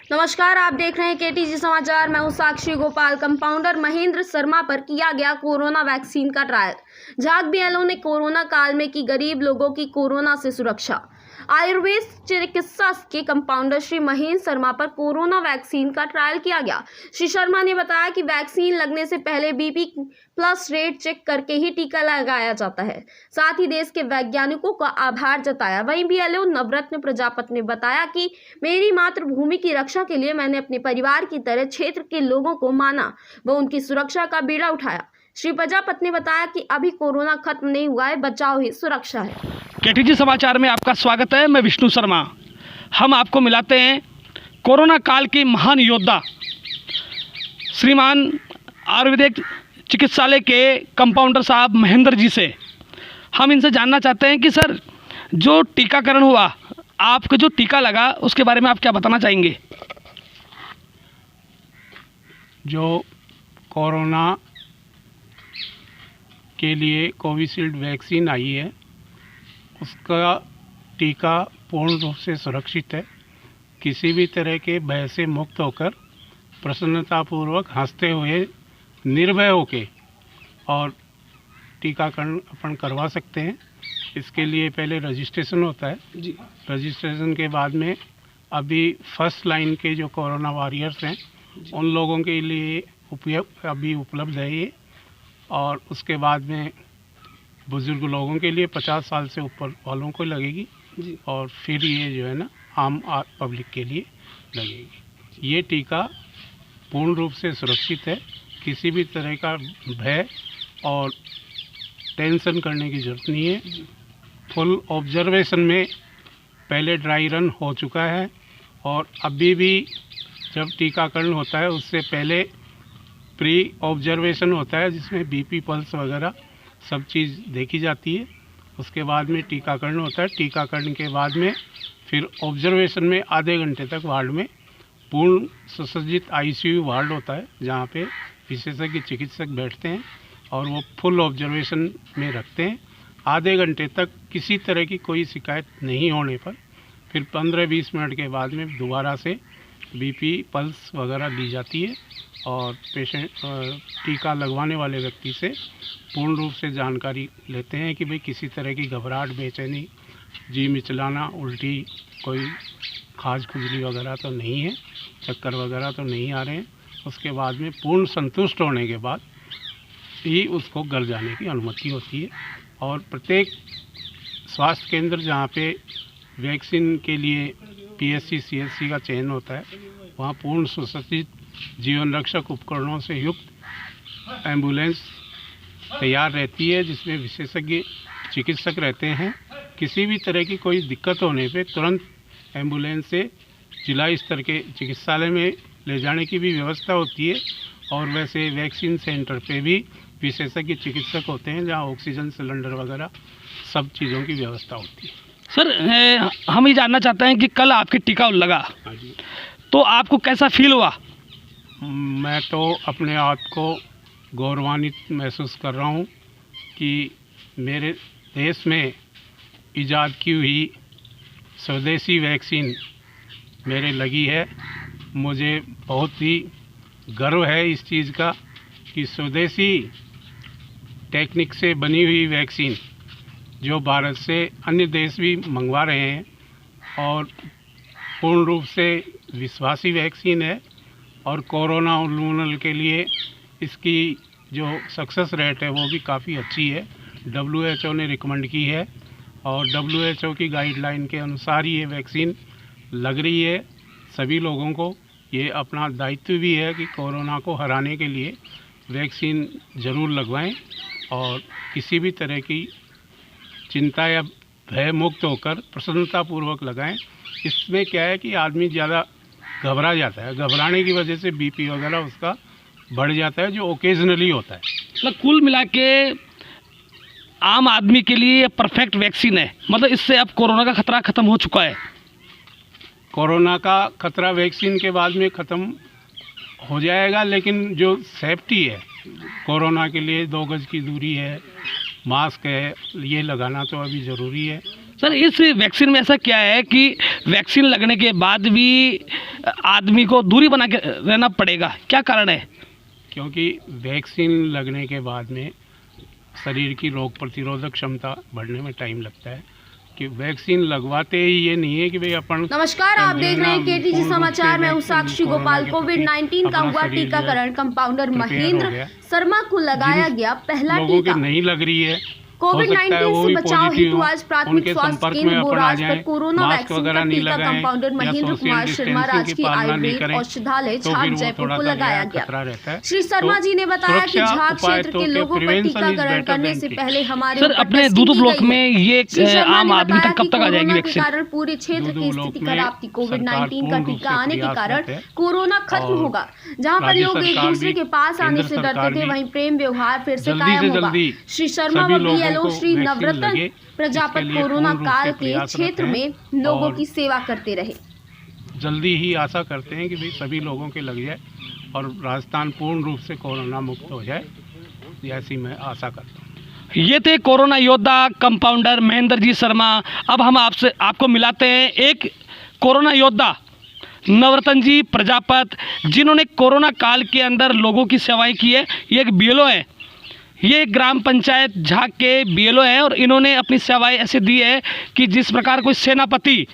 नमस्कार, आप देख रहे हैं केटीजी समाचार। मैं हूं साक्षी गोपाल। कंपाउंडर महेंद्र शर्मा पर किया गया कोरोना वैक्सीन का ट्रायल। झाग बीएलओ ने कोरोना काल में की गरीब लोगों की कोरोना से सुरक्षा। आयुर्वेद चिकित्सा के कंपाउंडर श्री महेंद्र शर्मा पर कोरोना वैक्सीन का ट्रायल किया गया। श्री शर्मा ने बताया कि वैक्सीन लगने से पहले बीपी प्लस रेट चेक करके ही टीका लगाया जाता है। साथ ही देश के वैज्ञानिकों का आभार जताया। वहीं बीएलओ नवरत्न प्रजापति ने बताया कि मेरी मातृभूमि की रक्षा के लिए मैंने अपने परिवार की तरह क्षेत्र के लोगों को माना व उनकी सुरक्षा का बीड़ा उठाया। श्री प्रजापति ने बताया कि अभी कोरोना खत्म नहीं हुआ है, बचाव ही सुरक्षा है। केटीजी समाचार में आपका स्वागत है। मैं विष्णु शर्मा। हम आपको मिलाते हैं कोरोना काल के महान योद्धा श्रीमान आयुर्वेदिक चिकित्सालय के कंपाउंडर साहब महेंद्र जी से। हम इनसे जानना चाहते हैं कि सर, जो टीकाकरण हुआ, आपको जो टीका लगा, उसके बारे में आप क्या बताना चाहेंगे? जो कोरोना के लिए कोविशील्ड वैक्सीन आई है, उसका टीका पूर्ण रूप से सुरक्षित है। किसी भी तरह के भय से मुक्त होकर प्रसन्नतापूर्वक हंसते हुए निर्भय होके और टीकाकरण अपन करवा सकते हैं। इसके लिए पहले रजिस्ट्रेशन होता है जी। रजिस्ट्रेशन के बाद में अभी फर्स्ट लाइन के जो कोरोना वॉरियर्स हैं, उन लोगों के लिए अभी उपलब्ध है ये। और उसके बाद में बुज़ुर्ग लोगों के लिए 50 साल से ऊपर वालों को लगेगी जी। और फिर ये जो है ना, आम पब्लिक के लिए लगेगी। ये टीका पूर्ण रूप से सुरक्षित है। किसी भी तरह का भय और टेंशन करने की ज़रूरत नहीं है। फुल ऑब्जर्वेशन में पहले ड्राई रन हो चुका है और अभी भी जब टीकाकरण होता है उससे पहले प्री ऑब्जर्वेशन होता है, जिसमें बीपी पल्स वगैरह सब चीज़ देखी जाती है। उसके बाद में टीकाकरण होता है। टीकाकरण के बाद में फिर ऑब्जर्वेशन में आधे घंटे तक वार्ड में पूर्ण सुसज्जित आईसीयू वार्ड होता है, जहाँ पे विशेषज्ञ चिकित्सक बैठते हैं और वो फुल ऑब्जर्वेशन में रखते हैं। आधे घंटे तक किसी तरह की कोई शिकायत नहीं होने पर फिर 15-20 मिनट के बाद में दोबारा से बीपी पल्स वगैरह ली जाती है और पेशेंट टीका लगवाने वाले व्यक्ति से पूर्ण रूप से जानकारी लेते हैं कि भाई किसी तरह की घबराहट, बेचैनी, जी मिचलाना, उल्टी, कोई खाज खुजली वगैरह तो नहीं है, चक्कर वगैरह तो नहीं आ रहे हैं। उसके बाद में पूर्ण संतुष्ट होने के बाद ही उसको घर जाने की अनुमति होती है। और प्रत्येक स्वास्थ्य केंद्र जहाँ पे वैक्सीन के लिए पीएससी सीएससी का चयन होता है, वहाँ पूर्ण सुसज्जित जीवन रक्षक उपकरणों से युक्त एम्बुलेंस तैयार रहती है, जिसमें विशेषज्ञ चिकित्सक रहते हैं। किसी भी तरह की कोई दिक्कत होने पे तुरंत एम्बुलेंस से जिला स्तर के चिकित्सालय में ले जाने की भी व्यवस्था होती है। और वैसे वैक्सीन सेंटर पे भी विशेषज्ञ चिकित्सक होते हैं, जहाँ ऑक्सीजन सिलेंडर वगैरह सब चीज़ों की व्यवस्था होती है। सर, हम ये जानना चाहते हैं कि कल आपके टीका लगा, तो आपको कैसा फील हुआ? मैं तो अपने आप को गौरवान्वित महसूस कर रहा हूँ कि मेरे देश में इजाद की हुई स्वदेशी वैक्सीन मेरे लगी है। मुझे बहुत ही गर्व है इस चीज़ का कि स्वदेशी टेक्निक से बनी हुई वैक्सीन जो भारत से अन्य देश भी मंगवा रहे हैं और पूर्ण रूप से विश्वासी वैक्सीन है। और कोरोना उन्मूलन के लिए इसकी जो सक्सेस रेट है वो भी काफ़ी अच्छी है। WHO ने रिकमेंड की है और WHO की गाइडलाइन के अनुसार ये वैक्सीन लग रही है। सभी लोगों को ये अपना दायित्व भी है कि कोरोना को हराने के लिए वैक्सीन ज़रूर लगवाएं और किसी भी तरह की चिंता या भय मुक्त होकर प्रसन्नतापूर्वक लगाएं। इसमें क्या है कि आदमी ज़्यादा घबरा जाता है, घबराने की वजह से बीपी वगैरह उसका बढ़ जाता है, जो ओकेजनली होता है। मतलब कुल मिला के आम आदमी के लिए ये परफेक्ट वैक्सीन है। मतलब इससे अब कोरोना का खतरा ख़त्म हो चुका है। कोरोना का खतरा वैक्सीन के बाद में ख़त्म हो जाएगा, लेकिन जो सेफ्टी है कोरोना के लिए 2 गज की दूरी है, मास्क है, ये लगाना तो अभी ज़रूरी है। सर इस वैक्सीन में ऐसा क्या है कि वैक्सीन लगने के बाद भी आदमी को दूरी बना के रहना पड़ेगा, क्या कारण है? क्योंकि वैक्सीन लगने के बाद में शरीर की रोग प्रतिरोधक क्षमता बढ़ने में टाइम लगता है। कि वैक्सीन लगवाते ही ये नहीं है कि भाई अपन नमस्कार, आप देख रहे हैं केटीजी समाचार। मैं हूं साक्षी गोपाल। कोविड-19 का हुआ टीकाकरण। कंपाउंडर महेंद्र शर्मा को लगाया गया पहला लोगों टीका। की नहीं लग रही है। कोविड-19 से बचाव हेतु आज प्राथमिक स्वास्थ्य केंद्र बोराज पर कोरोना वैक्सीन का टीका कंपाउंडर महेंद्र कुमार शर्मा राजकीय आयुर्वेद औषधालय झाग जयपुर को लगाया गया। श्री शर्मा जी ने बताया कि झाग क्षेत्र के लोगों पर टीकाकरण करने से पहले हमारे सर अपने दूध ब्लॉक में ये आम आदमी तक कब तक आ जाएगी वैक्सीन? कारण पूरे क्षेत्र की स्थिति खराब थी। कोविड-19 का टीका आने के कारण कोरोना खत्म होगा। जहां पर लोग एक दूसरे के पास आने से डरते थे, वहीं प्रेम व्यवहार फिर से कायम होगा। श्री शर्मा व बीएलओ श्री नवरत्न प्रजापत कोरोना काल के क्षेत्र में लोगों की सेवा करते रहे। जल्दी ही आशा करते हैं कि भाई सभी लोगों के लग जाए और राजस्थान पूर्ण रूप से कोरोना मुक्त हो जाए, ऐसी मैं आशा करता हूँ। ये थे कोरोना योद्धा कंपाउंडर महेंद्र जी शर्मा। अब हम आपको मिलाते हैं एक कोरोना योद्धा नवरत्न जी प्रजापत, जिन्होंने कोरोना काल के अंदर लोगों की सेवाएं की है। ये एक बीएलओ है, ये ग्राम पंचायत झाग के बीएलओ हैं और इन्होंने अपनी सेवाएं ऐसे दी है कि जिस प्रकार कोई सेनापति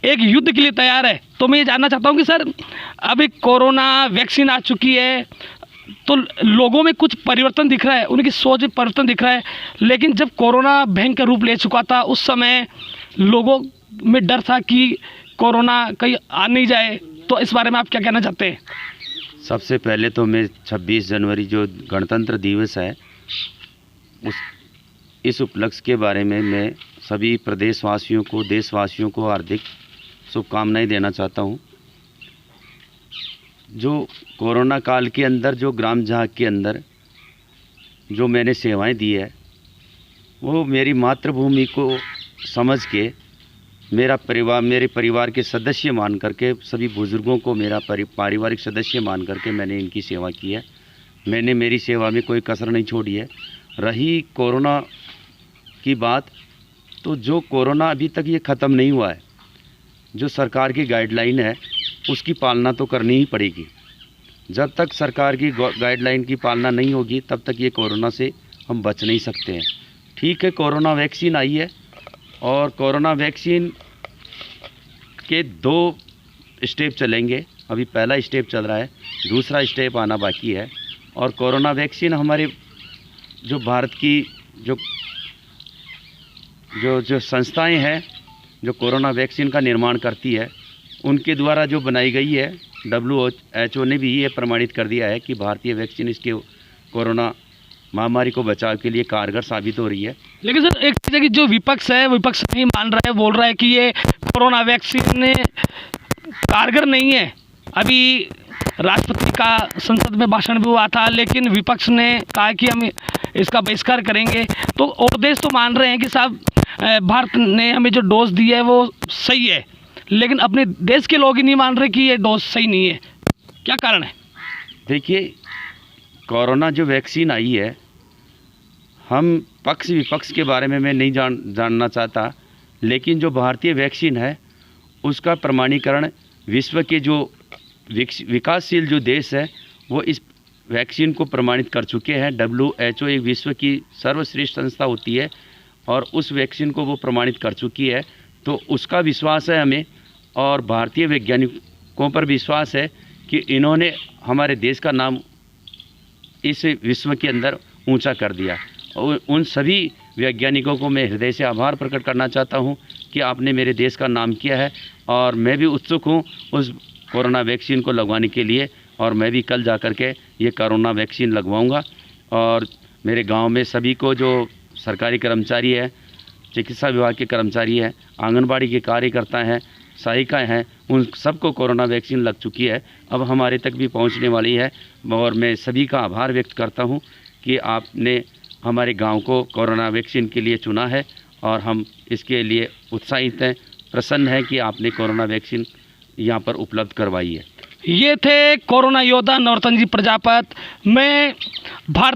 एक युद्ध के लिए तैयार है। तो मैं ये जानना चाहता हूँ कि सर अभी कोरोना वैक्सीन आ चुकी है तो लोगों में कुछ परिवर्तन दिख रहा है, उनकी सोच में परिवर्तन दिख रहा है, लेकिन जब कोरोना भयंकर रूप ले चुका था उस समय लोगों में डर था कि कोरोना कहीं आ नहीं जाए। तो इस बारे में आप क्या कहना चाहते हैं? सबसे पहले तो मैं 26 जनवरी जो गणतंत्र दिवस है इस उपलक्ष्य के बारे में मैं सभी प्रदेशवासियों को, देशवासियों को हार्दिक शुभकामनाएं देना चाहता हूं। जो कोरोना काल के अंदर जो ग्राम झाग के अंदर जो मैंने सेवाएं दी है वो मेरी मातृभूमि को समझ के मेरे परिवार के सदस्य मान करके, सभी बुज़ुर्गों को मेरा पारिवारिक सदस्य मान करके मैंने इनकी सेवा की है। मैंने मेरी सेवा में कोई कसर नहीं छोड़ी है। रही कोरोना की बात, तो जो कोरोना अभी तक ये ख़त्म नहीं हुआ है, जो सरकार की गाइडलाइन है उसकी पालना तो करनी ही पड़ेगी। जब तक सरकार की गाइडलाइन की पालना नहीं होगी तब तक ये कोरोना से हम बच नहीं सकते हैं। ठीक है, कोरोना वैक्सीन आई है और कोरोना वैक्सीन के 2 स्टेप चलेंगे। अभी पहला स्टेप चल रहा है, दूसरा स्टेप आना बाकी है। और कोरोना वैक्सीन हमारे जो भारत की जो संस्थाएं हैं जो कोरोना वैक्सीन का निर्माण करती है उनके द्वारा जो बनाई गई है, WHO ने भी ये प्रमाणित कर दिया है कि भारतीय वैक्सीन इसके कोरोना महामारी को बचाव के लिए कारगर साबित हो रही है। लेकिन सर एक चीज़ है कि जो विपक्ष है, विपक्ष नहीं मान रहा है, बोल रहा है कि ये कोरोना वैक्सीन कारगर नहीं है। अभी राष्ट्रपति का संसद में भाषण भी हुआ था, लेकिन विपक्ष ने कहा कि हम इसका बहिष्कार करेंगे। तो और देश तो मान रहे हैं कि साहब भारत ने हमें जो डोज दी है वो सही है, लेकिन अपने देश के लोग ही नहीं मान रहे कि ये डोज सही नहीं है। क्या कारण है? देखिए, कोरोना जो वैक्सीन आई है, हम पक्ष विपक्ष के बारे में मैं नहीं जानना चाहता, लेकिन जो भारतीय वैक्सीन है उसका प्रमाणीकरण विश्व के जो विकासशील जो देश है वो इस वैक्सीन को प्रमाणित कर चुके हैं। WHO एक विश्व की सर्वश्रेष्ठ संस्था होती है और उस वैक्सीन को वो प्रमाणित कर चुकी है। तो उसका विश्वास है हमें, और भारतीय वैज्ञानिकों पर विश्वास है कि इन्होंने हमारे देश का नाम इस विश्व के अंदर ऊंचा कर दिया। और उन सभी वैज्ञानिकों को मैं हृदय से आभार प्रकट करना चाहता हूं कि आपने मेरे देश का नाम किया है। और मैं भी उत्सुक हूं उस कोरोना वैक्सीन को लगवाने के लिए, और मैं भी कल जा कर के ये कोरोना वैक्सीन लगवाऊंगा। और मेरे गांव में सभी को जो सरकारी कर्मचारी है, चिकित्सा विभाग के कर्मचारी हैं, आंगनबाड़ी के कार्यकर्ता हैं, सहायिकाएँ हैं, उन सबको कोरोना वैक्सीन लग चुकी है, अब हमारे तक भी पहुंचने वाली है। और मैं सभी का आभार व्यक्त करता हूं कि आपने हमारे गांव को कोरोना वैक्सीन के लिए चुना है और हम इसके लिए उत्साहित हैं, प्रसन्न हैं कि आपने कोरोना वैक्सीन यहाँ पर उपलब्ध करवाई है। ये थे कोरोना योद्धा नवरत्न जी प्रजापत। मैं भारत